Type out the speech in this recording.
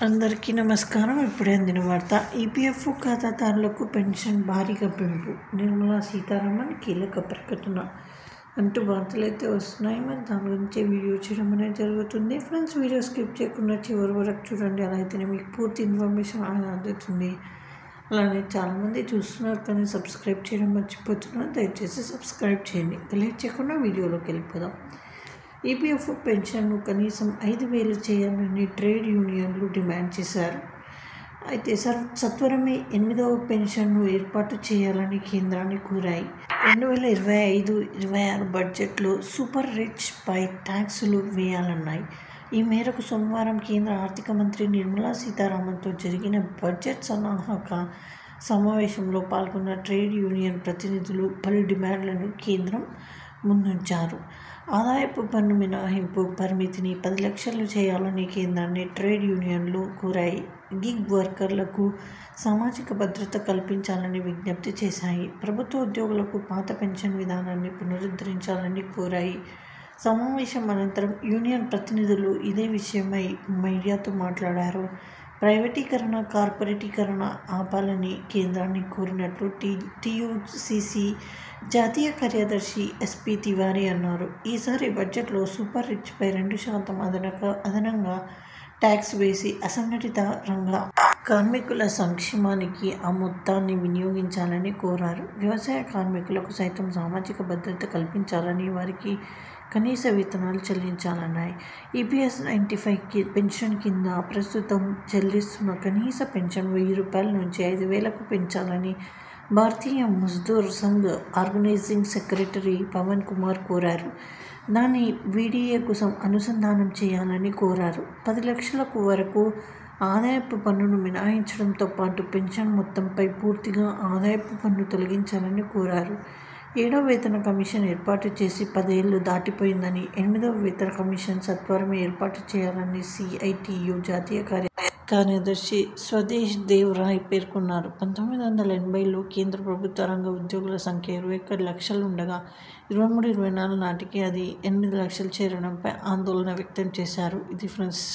అందరికీ నమస్కారం. ఇప్పుడే అందిన వార్త. ఈపీఎఫ్ ఖాతాదారులకు పెన్షన్ భారీగా పెంపు, నిర్మలా సీతారామన్ కీలక ప్రకటన అంటూ వార్తలైతే వస్తున్నాయి. మరి దాని గురించి వీడియో చేయడం అనేది జరుగుతుంది. ఫ్రెండ్స్, వీడియో స్కిప్ చేయకుండా చివరి వరకు చూడండి. అలా అయితేనే మీకు పూర్తి ఇన్ఫర్మేషన్ అందుతుంది. అలానే చాలామంది చూస్తున్నారు కానీ సబ్స్క్రైబ్ చేయడం మర్చిపోతున్నారు. దయచేసి సబ్స్క్రైబ్ చేయండి. లేట్ చేయకుండా వీడియోలోకి వెళ్ళిపోదాం. ఈపీఎఫ్ పెన్షన్ను కనీసం 5,000 చేయాలని ట్రేడ్ యూనియన్లు డిమాండ్ చేశారు. అయితే సత్వరమే 8వ పెన్షన్ను ఏర్పాటు చేయాలని కేంద్రాన్ని కోరాయి. 2025-26 బడ్జెట్లో సూపర్ రిచ్ పై ట్యాక్సులు వేయాలన్నాయి. ఈ మేరకు సోమవారం కేంద్ర ఆర్థిక మంత్రి నిర్మలా సీతారామన్తో జరిగిన బడ్జెట్ సన్నాహక సమావేశంలో పాల్గొన్న ట్రేడ్ యూనియన్ ప్రతినిధులు పలు డిమాండ్లను కేంద్రం ముందుంచారు. ఆదాయపు పన్ను మినహాయింపు పరిమితిని 10 లక్షలు చేయాలని కేంద్రాన్ని ట్రేడ్ యూనియన్లు కోరాయి. గిగ్ వర్కర్లకు సామాజిక భద్రత కల్పించాలని విజ్ఞప్తి చేశాయి. ప్రభుత్వ ఉద్యోగులకు పాత పెన్షన్ విధానాన్ని పునరుద్ధరించాలని కోరాయి. సమావేశం అనంతరం యూనియన్ ప్రతినిధులు ఇదే విషయమై మీడియాతో మాట్లాడారు. ప్రైవేటీకరణ, కార్పొరేటీకరణ ఆపాలని కేంద్రాన్ని కోరినట్లు టీయూసీసీ జాతీయ కార్యదర్శి ఎస్పీ తివారీ అన్నారు. ఈసారి బడ్జెట్లో సూపర్ రిచ్ పై 2% అదనంగా ట్యాక్స్ వేసి అసంఘటిత రంగ కార్మికుల సంక్షేమానికి ఆ మొత్తాన్ని వినియోగించాలని కోరారు. వ్యవసాయ కార్మికులకు సైతం సామాజిక భద్రత కల్పించాలని, వారికి కనీస వేతనాలు చెల్లించాలన్నాయి. ఈపీఎస్ 95 పెన్షన్ కింద ప్రస్తుతం చెల్లిస్తున్న కనీస పెన్షన్ 1,000 రూపాయల నుంచి 5,000కు పెంచాలని భారతీయ మజ్దూర్ సంఘ్ ఆర్గనైజింగ్ సెక్రటరీ పవన్ కుమార్ కోరారు. దాన్ని వీడీఏకు అనుసంధానం చేయాలని కోరారు. 10 లక్షల వరకు ఆదాయపు పన్నును మినహాయించడంతో పాటు పెన్షన్ మొత్తంపై పూర్తిగా ఆదాయపు పన్ను తొలగించాలని కోరారు. 7వ వేతన కమిషన్ ఏర్పాటు చేసి 10 ఏళ్లు దాటిపోయిందని, 8వ వేతన కమిషన్ సత్వరమే ఏర్పాటు చేయాలని సిఐటియు జాతీయ కార్యదర్శి స్వదేశ్ దేవ్ రాయ్ పేర్కొన్నారు. 1980లో కేంద్ర ప్రభుత్వ రంగ ఉద్యోగుల సంఖ్య 21 లక్షలు ఉండగా 23-24 నాటికి అది 8 లక్షలు చేరడంపై ఆందోళన వ్యక్తం చేశారు. ఇది ఫ్రెండ్స్.